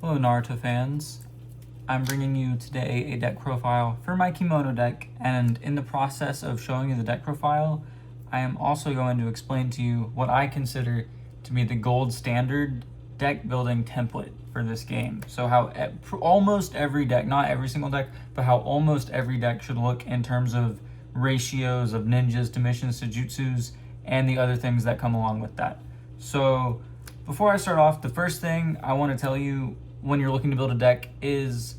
Hello Naruto fans, I'm bringing you today a deck profile for my Kimono deck, and in the process of showing you the deck profile, I am also going to explain to you what I consider to be the gold standard deck building template for this game. So how almost every deck, not every single deck, but how almost every deck should look in terms of ratios of ninjas to missions to jutsus and the other things that come along with that. So before I start off, the first thing I want to tell you when you're looking to build a deck is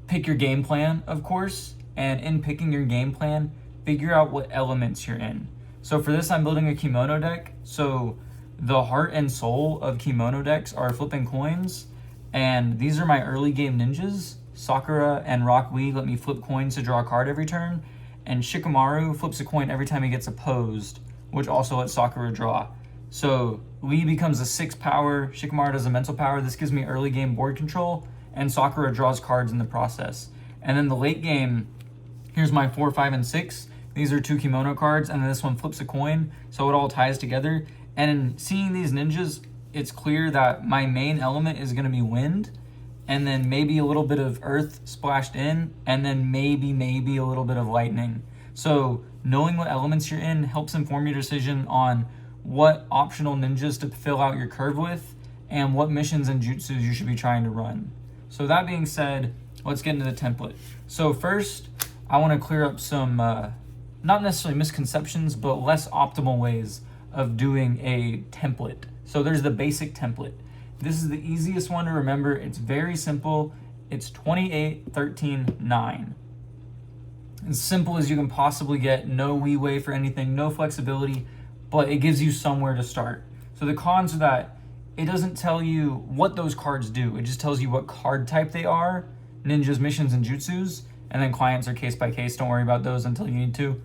pick your game plan, of course, and in picking your game plan, figure out what elements you're in. So for this, I'm building a Kimono deck. So the heart and soul of Kimono decks are flipping coins, and these are my early game ninjas. Sakura and Rock Lee let me flip coins to draw a card every turn, and Shikamaru flips a coin every time he gets opposed, which also lets Sakura draw. So Lee becomes a 6 power, Shikamaru does a mental power. This gives me early game board control, and Sakura draws cards in the process. And then the late game, here's my 4, 5, and 6. These are 2 Kimono cards, and then this one flips a coin, so it all ties together. And in seeing these ninjas, it's clear that my main element is going to be wind, and then maybe a little bit of earth splashed in, and then maybe a little bit of lightning. So knowing what elements you're in helps inform your decision on what optional ninjas to fill out your curve with, and what missions and jutsus you should be trying to run. So that being said, let's get into the template. So first, I want to clear up some, not necessarily misconceptions, but less optimal ways of doing a template. So there's the basic template. This is the easiest one to remember. It's very simple. It's 28, 13, 9. As simple as you can possibly get, no leeway for anything, no flexibility, but it gives you somewhere to start. So the cons are that it doesn't tell you what those cards do. It just tells you what card type they are, ninjas, missions, and jutsus, and then clients are case by case. Don't worry about those until you need to.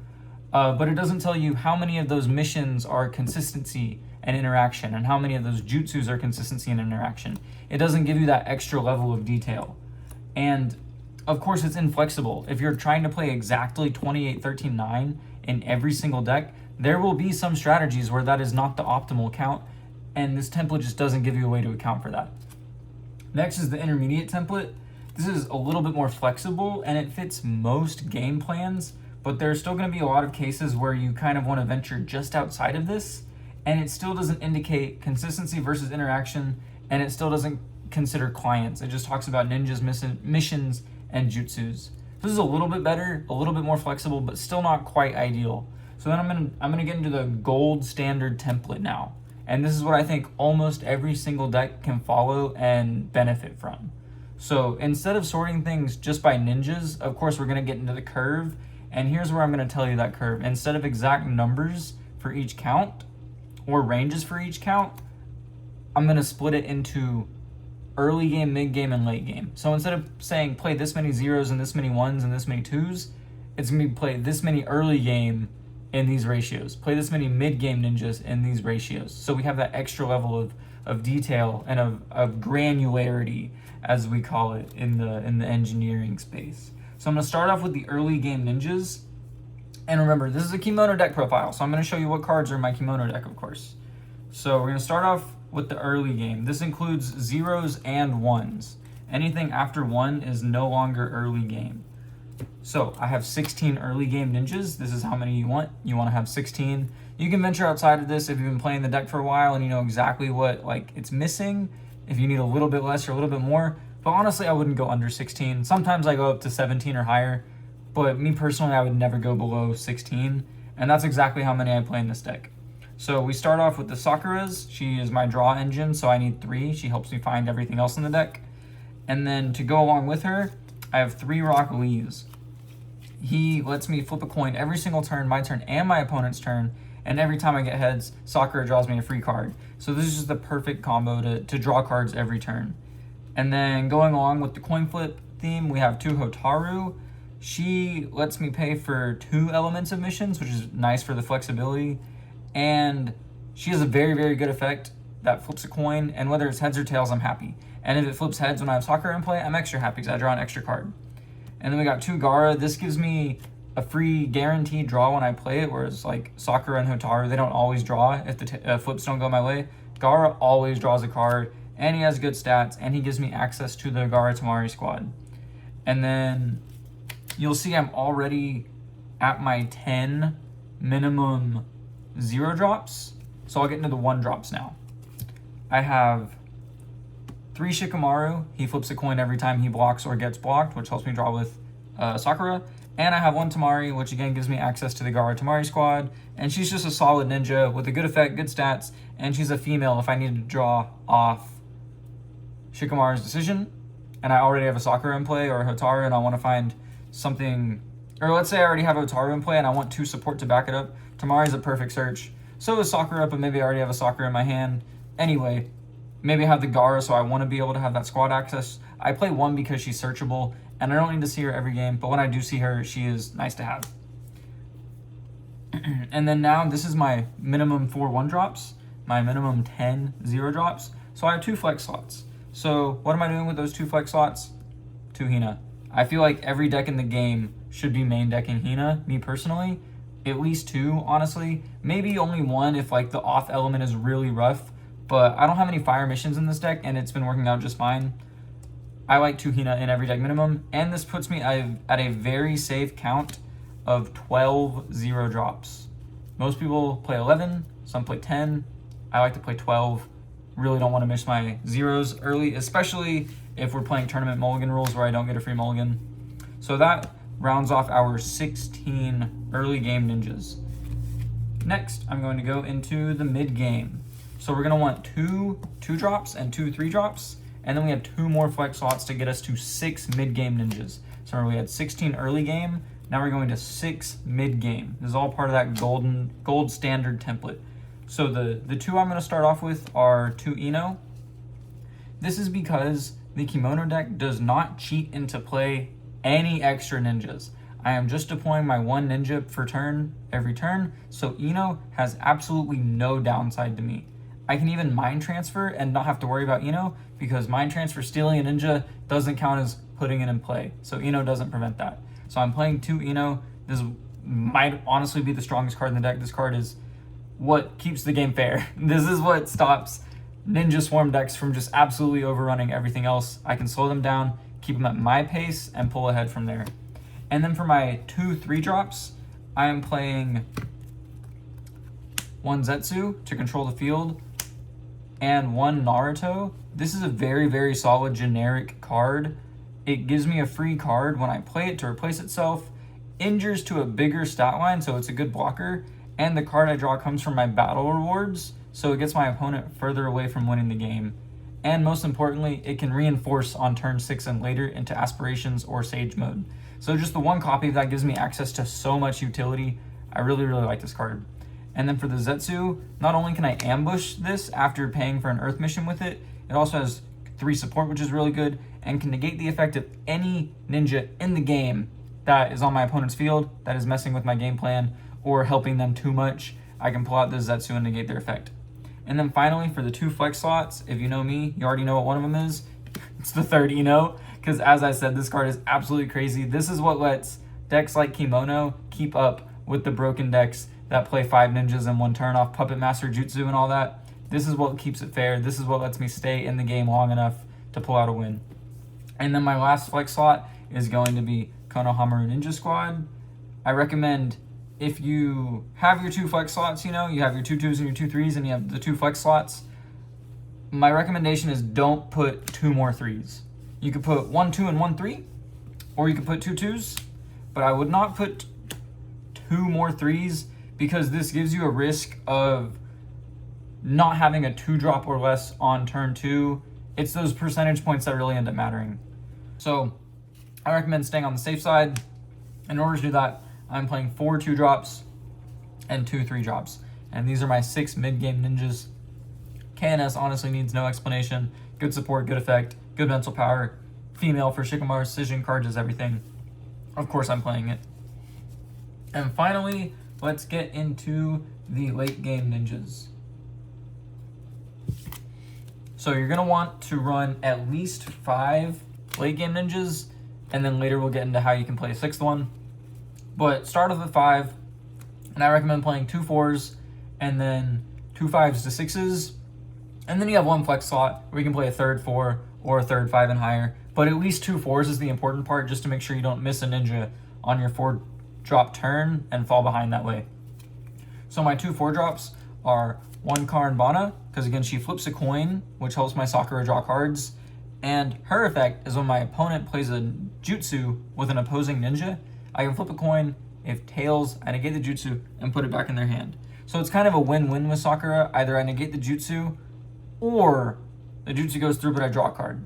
But it doesn't tell you how many of those missions are consistency and interaction, and how many of those jutsus are consistency and interaction. It doesn't give you that extra level of detail. And of course, it's inflexible. If you're trying to play exactly 28, 13, 9 in every single deck, there will be some strategies where that is not the optimal count, and this template just doesn't give you a way to account for that. Next is the intermediate template. This is a little bit more flexible, and it fits most game plans, but there's still going to be a lot of cases where you kind of want to venture just outside of this, and it still doesn't indicate consistency versus interaction, and it still doesn't consider clients. It just talks about ninjas, missions, and jutsus. This is a little bit better, a little bit more flexible, but still not quite ideal. So then I'm gonna get into the gold standard template now. And this is what I think almost every single deck can follow and benefit from. So instead of sorting things just by ninjas, of course we're gonna get into the curve. And here's where I'm gonna tell you that curve. Instead of exact numbers for each count or ranges for each count, I'm gonna split it into early game, mid game, and late game. So instead of saying play this many zeros and this many ones and this many twos, it's gonna be play this many early game in these ratios, play this many mid-game ninjas in these ratios. So we have that extra level of detail and of granularity, as we call it in the engineering space. So I'm gonna start off with the early game ninjas. And remember, this is a Kimono deck profile, so I'm gonna show you what cards are in my Kimono deck, of course. So we're gonna start off with the early game. This includes zeros and ones. Anything after 1 is no longer early game. So I have 16 early game ninjas. This is how many you want. You want to have 16. You can venture outside of this if you've been playing the deck for a while and you know exactly what it's missing. If you need a little bit less or a little bit more. But honestly, I wouldn't go under 16. Sometimes I go up to 17 or higher. But me personally, I would never go below 16. And that's exactly how many I play in this deck. So we start off with the Sakuras. She is my draw engine, so I need 3. She helps me find everything else in the deck. And then to go along with her, I have 3 Rock Lees. He lets me flip a coin every single turn, my turn and my opponent's turn, and every time I get heads, Sakura draws me a free card. So this is just the perfect combo to draw cards every turn. And then going along with the coin flip theme, we have 2 Hotaru. She lets me pay for 2 elements of missions, which is nice for the flexibility. And she has a very, very good effect that flips a coin, and whether it's heads or tails, I'm happy. And if it flips heads when I have Sakura in play, I'm extra happy because I draw an extra card. And then we got 2 Gara. This gives me a free guaranteed draw when I play it, whereas like Sakura and Hotaru, they don't always draw if the flips don't go my way. Gara always draws a card, and he has good stats, and he gives me access to the Gaara Tamari squad. And then you'll see I'm already at my 10 minimum 0 drops, so I'll get into the 1 drops now. I have 3 Shikamaru. He flips a coin every time he blocks or gets blocked, which helps me draw with Sakura. And I have 1 Tamari, which again gives me access to the Gaara Tamari squad. And she's just a solid ninja with a good effect, good stats, and she's a female if I need to draw off Shikamaru's decision. And I already have a Sakura in play or a Hotaru, and I want to find something, or let's say I already have a Hotaru in play and I want 2 support to back it up. Tamari's a perfect search. So is Sakura, but maybe I already have a Sakura in my hand. Anyway, maybe I have the Gaara, so I want to be able to have that squad access. I play 1 because she's searchable, and I don't need to see her every game, but when I do see her, she is nice to have. And then now, this is my minimum 4 1 drops, my minimum 10 0 drops. So I have 2 flex slots. So what am I doing with those 2 flex slots? 2 Hina. I feel like every deck in the game should be main decking Hina, me personally. At least 2, honestly. Maybe only 1 if like the off element is really rough. But I don't have any fire missions in this deck, and it's been working out just fine. I like 2 Hina in every deck minimum, and this puts me at a very safe count of 12 0 drops. Most people play 11, some play 10. I like to play 12. Really don't want to miss my zeros early, especially if we're playing tournament mulligan rules where I don't get a free mulligan. So that rounds off our 16 early game ninjas. Next, I'm going to go into the mid game. So we're going to want 2 2 drops and 2 3 drops, and then we have 2 more flex slots to get us to 6 mid game ninjas. So we had 16 early game, now we're going to 6 mid game. This is all part of that gold standard template. So the 2 I'm going to start off with are 2 Ino. This is because the Kimono deck does not cheat into play any extra ninjas. I am just deploying my 1 ninja for turn every turn, so Ino has absolutely no downside to me. I can even mind transfer and not have to worry about Ino, because mind transfer stealing a ninja doesn't count as putting it in play, so Ino doesn't prevent that. So I'm playing 2 Ino. This might honestly be the strongest card in the deck. This card is what keeps the game fair. This is what stops Ninja Swarm decks from just absolutely overrunning everything else. I can slow them down, keep them at my pace, and pull ahead from there. And then for my 2 3 drops, I am playing 1 Zetsu to control the field, and 1 Naruto. This is a very, very solid generic card. It gives me a free card when I play it to replace itself, injures to a bigger stat line, so it's a good blocker, and the card I draw comes from my battle rewards, so it gets my opponent further away from winning the game. And most importantly, it can reinforce on turn 6 and later into Aspirations or Sage mode. So just the 1 copy of that gives me access to so much utility. I really, really like this card. And then for the Zetsu, not only can I ambush this after paying for an Earth mission with it, it also has 3 support, which is really good, and can negate the effect of any ninja in the game that is on my opponent's field that is messing with my game plan or helping them too much. I can pull out the Zetsu and negate their effect. And then finally, for the 2 flex slots, if you know me, you already know what one of them is. It's the 3rd Ino, because as I said, this card is absolutely crazy. This is what lets decks like Kimono keep up with the broken decks that play 5 ninjas in 1 turn off Puppet Master Jutsu and all that. This is what keeps it fair. This is what lets me stay in the game long enough to pull out a win. And then my last flex slot is going to be Konohamaru Ninja Squad. I recommend, if you have your 2 flex slots, you have your 2 2s and your 2 3s, and you have the 2 flex slots, my recommendation is don't put 2 more 3s. You could put 1 2 and 1 3, or you could put 2 2s, but I would not put 2 more 3s, because this gives you a risk of not having a 2 drop or less on turn 2. It's those percentage points that really end up mattering. So I recommend staying on the safe side. In order to do that, I'm playing 4 2 drops and 2 3 drops. And these are my 6 mid-game ninjas. KNS honestly needs no explanation. Good support, good effect, good mental power. Female for Shikamaru's Decision card does everything. Of course I'm playing it. And finally, let's get into the late game ninjas. So you're going to want to run at least 5 late game ninjas, and then later we'll get into how you can play a 6th one. But start off with 5, and I recommend playing 2 4s and then 2 5s to 6s, And then you have one flex slot where you can play a third 4 or a third 5 and higher. But at least 2 4s is the important part, just to make sure you don't miss a ninja on your 4-drop turn and fall behind that way. So my 2 4-drops are 1 Karanbana, because again she flips a coin, which helps my Sakura draw cards. And her effect is when my opponent plays a jutsu with an opposing ninja, I can flip a coin. If tails, I negate the jutsu and put it back in their hand. So it's kind of a win-win with Sakura. Either I negate the jutsu, or the jutsu goes through but I draw a card.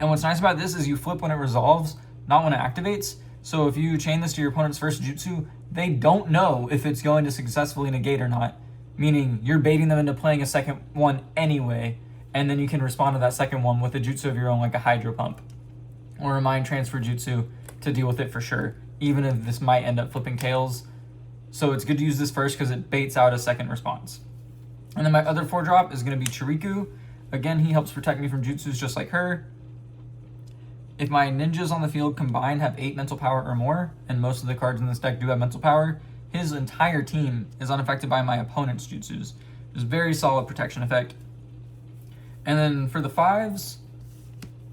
And what's nice about this is you flip when it resolves, not when it activates. So if you chain this to your opponent's first jutsu, they don't know if it's going to successfully negate or not, meaning you're baiting them into playing a second one anyway, and then you can respond to that second one with a jutsu of your own, like a Hydro Pump or a Mind Transfer jutsu to deal with it for sure, even if this might end up flipping tails. So it's good to use this first because it baits out a second response. And then my other 4-drop is going to be Chiriku. Again, he helps protect me from jutsus just like her. If my ninjas on the field combined have 8 mental power or more, and most of the cards in this deck do have mental power, his entire team is unaffected by my opponent's jutsus. It's a very solid protection effect. And then for the 5s,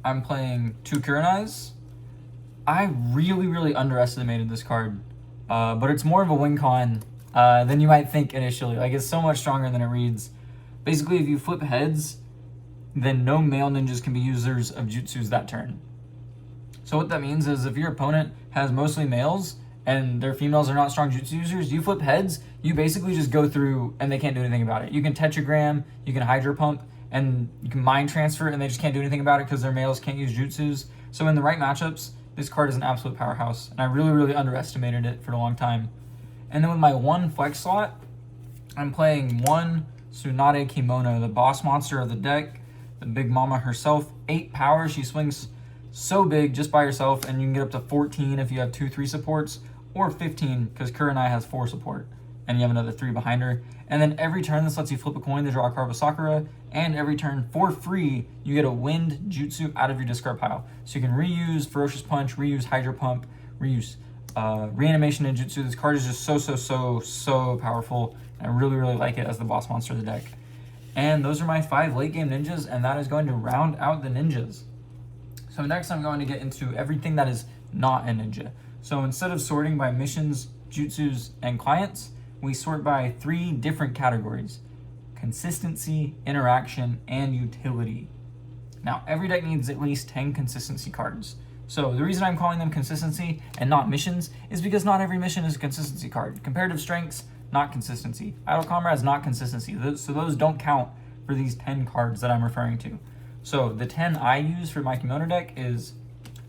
I'm playing 2 Kurenais. I really underestimated this card, but it's more of a win con than you might think initially. Like, it's so much stronger than it reads. Basically, if you flip heads, then no male ninjas can be users of jutsus that turn. So what that means is if your opponent has mostly males and their females are not strong jutsu users, you flip heads, you basically just go through and they can't do anything about it. You can tetragram, you can Hydro Pump, and you can Mind Transfer, and they just can't do anything about it because their males can't use jutsus. So in the right matchups, this card is an absolute powerhouse, and I really underestimated it for a long time. And then with my 1 flex slot, I'm playing 1 Tsunade Kimono, the boss monster of the deck, the big mama herself. 8 power, she swings so big just by herself, and you can get up to 14 if you have 2-3 supports, or 15 because Kurenai has 4 support, and you have another 3 behind her. And then every turn this lets you flip a coin to draw a card with Sakura, and every turn for free you get a wind jutsu out of your discard pile. So you can reuse Ferocious Punch, reuse Hydro Pump, reuse Reanimation Ninjutsu. This card is just so powerful. I really like it as the boss monster of the deck. And those are my 5 late game ninjas, and that is going to round out the ninjas. So next I'm going to get into everything that is not a ninja. So instead of sorting by missions, jutsus, and clients, we sort by 3 different categories: consistency, interaction, and utility. Now, every deck needs at least 10 consistency cards. So the reason I'm calling them consistency and not missions is because not every mission is a consistency card. Comparative strengths, not consistency. Idle comrades, not consistency. So those don't count for these 10 cards that I'm referring to. So the 10 I use for my Kimono deck is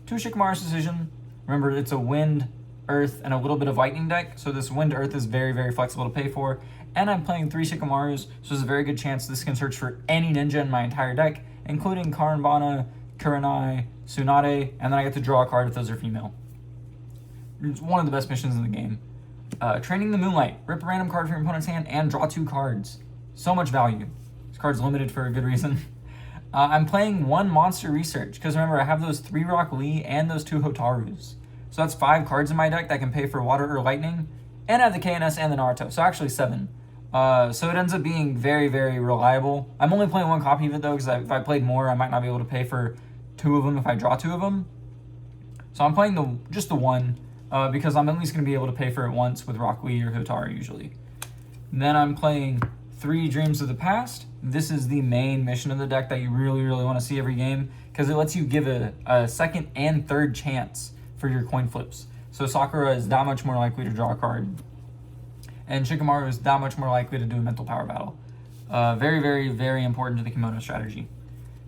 2 Shikamaru's Decision. Remember, it's a wind, earth, and a little bit of lightning deck. So this wind, earth is very flexible to pay for. And I'm playing 3 Shikamarus, so there's a very good chance this can search for any ninja in my entire deck, including Karanbana, Kurenai, Tsunade, and then I get to draw a card if those are female. It's one of the best missions in the game. Training the Moonlight. Rip a random card from your opponent's hand and draw 2 cards. So much value. This card's limited for a good reason. I'm playing 1 Monster Research, because remember, I have those 3 Rock Lee and those 2 Hotarus. So that's 5 cards in my deck that can pay for water or lightning, and I have the KNS and the Naruto, so actually 7. So it ends up being very reliable. I'm only playing 1 copy of it though, because if I played more, I might not be able to pay for 2 of them if I draw 2 of them. So I'm playing just the 1, because I'm at least going to be able to pay for it once with Rock Lee or Hotaru usually. And then I'm playing 3 Dreams of the Past. This is the main mission of the deck that you really want to see every game, because it lets you give a second and third chance for your coin flips. So Sakura is that much more likely to draw a card, and Shikamaru is that much more likely to do a mental power battle. Very important to the Kimono strategy.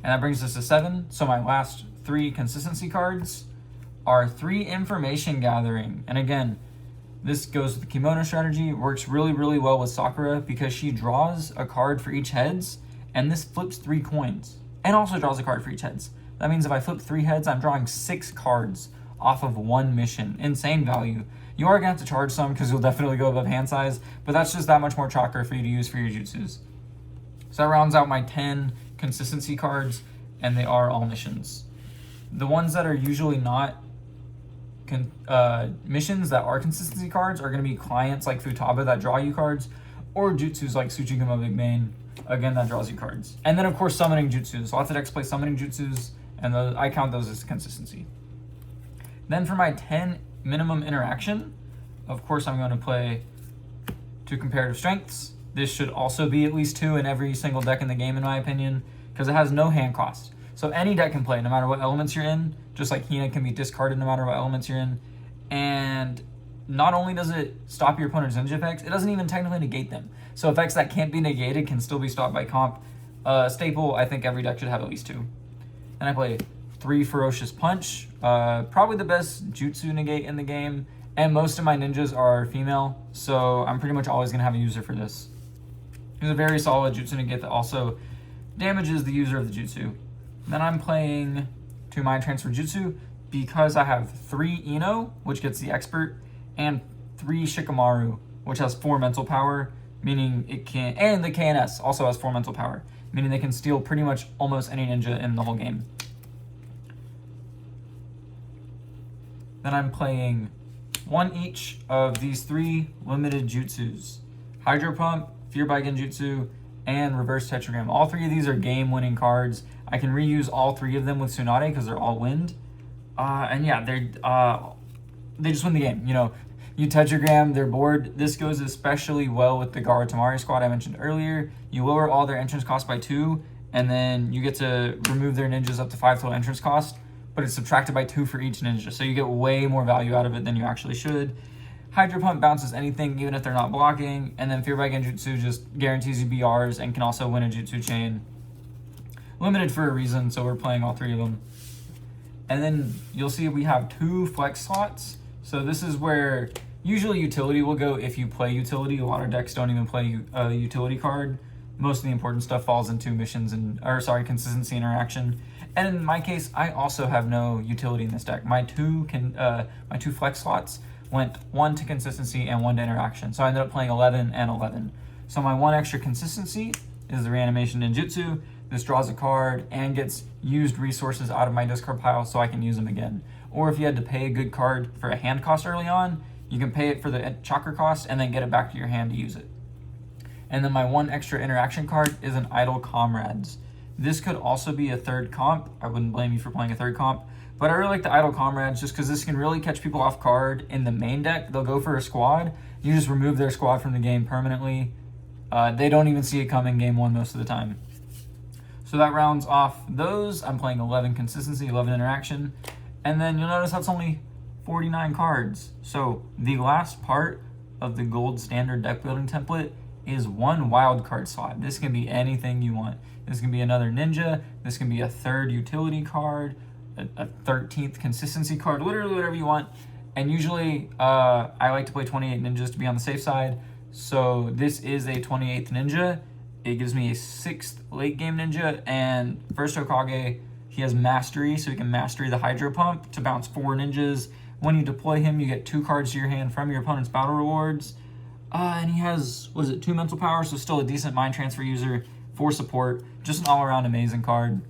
And that brings us to 7. So my last 3 consistency cards are 3 Information Gathering. And again, this goes with the Kimono strategy. It works really well with Sakura because she draws a card for each heads, and this flips 3 coins and also draws a card for each heads. That means if I flip 3 heads, I'm drawing 6 cards off of 1 mission. Insane value. You are going to have to charge some because you'll definitely go above hand size, but that's just that much more chakra for you to use for your jutsus. So that rounds out my 10 consistency cards, and they are all missions. The ones that are usually not missions that are consistency cards are going to be clients like Futaba that draw you cards, or jutsus like Tsuchiguma Big Bane. Again, that draws you cards. And then, of course, summoning jutsus. Lots of decks play summoning jutsus, and I count those as consistency. Then for my 10 minimum interaction, of course, I'm going to play 2 comparative strengths. This should also be at least 2 in every single deck in the game, in my opinion, because it has no hand cost. So any deck can play, no matter what elements you're in, just like Hina can be discarded no matter what elements you're in. And not only does it stop your opponent's ninja effects, it doesn't even technically negate them. So effects that can't be negated can still be stopped by comp. Staple, I think every deck should have at least 2. Then I play 3 Ferocious Punch, probably the best jutsu negate in the game, and most of my ninjas are female, so I'm pretty much always going to have a user for this. It's a very solid jutsu negate that also damages the user of the jutsu. Then I'm playing 2 Mind Transfer Jutsu because I have 3 Ino, which gets the Expert, and 3 Shikamaru, which has 4 mental power, meaning it can, and the KNS also has 4 mental power, meaning they can steal pretty much almost any ninja in the whole game. Then I'm playing 1 each of these 3 limited jutsus: Hydro Pump, Fear by Genjutsu, and Reverse Tetragram. All 3 of these are game-winning cards. I can reuse all 3 of them with Tsunade because they're all wind. And yeah, they just win the game. You know, you Tetragram their board. This goes especially well with the Gaara Tamari squad I mentioned earlier. You lower all their entrance cost by 2, and then you get to remove their ninjas up to 5 total entrance cost, but it's subtracted by 2 for each ninja, so you get way more value out of it than you actually should. Hydro Pump bounces anything, even if they're not blocking, and then Fear by Genjutsu just guarantees you BRs and can also win a Jutsu chain. Limited for a reason, so we're playing all 3 of them. And then you'll see we have 2 flex slots. So this is where usually utility will go if you play utility. A lot of decks don't even play a utility card. Most of the important stuff falls into missions and, consistency interaction. And in my case, I also have no utility in this deck. My 2 flex slots went 1 to consistency and 1 to interaction. So I ended up playing 11 and 11. So my 1 extra consistency is the Reanimation Ninjutsu. This draws a card and gets used resources out of my discard pile so I can use them again. Or if you had to pay a good card for a hand cost early on, you can pay it for the chakra cost and then get it back to your hand to use it. And then my 1 extra interaction card is an Idle Comrades. This could also be a 3rd comp. I wouldn't blame you for playing a 3rd comp. But I really like the Idle Comrades just because this can really catch people off guard in the main deck. They'll go for a squad. You just remove their squad from the game permanently. They don't even see it coming game 1 most of the time. So that rounds off those. I'm playing 11 consistency, 11 interaction. And then you'll notice that's only 49 cards. So the last part of the gold standard deck building template is 1 wild card slot. This can be anything you want. This can be another ninja. This can be a 3rd utility card, a 13th consistency card, literally whatever you want. And usually I like to play 28 ninjas to be on the safe side. So this is a 28th ninja. It gives me a 6th late game ninja, and first Hokage, he has mastery, so he can mastery the Hydro Pump to bounce 4 ninjas. When you deploy him, you get 2 cards to your hand from your opponent's battle rewards. And he has, 2 mental power, so still a decent mind transfer user for support. Just an all-around amazing card.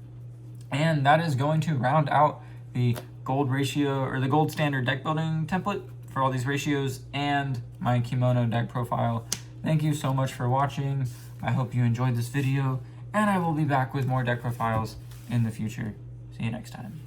And that is going to round out the gold ratio, or the gold standard deck building template for all these ratios and my Kimono deck profile. Thank you so much for watching. I hope you enjoyed this video, and I will be back with more deck profiles in the future. See you next time.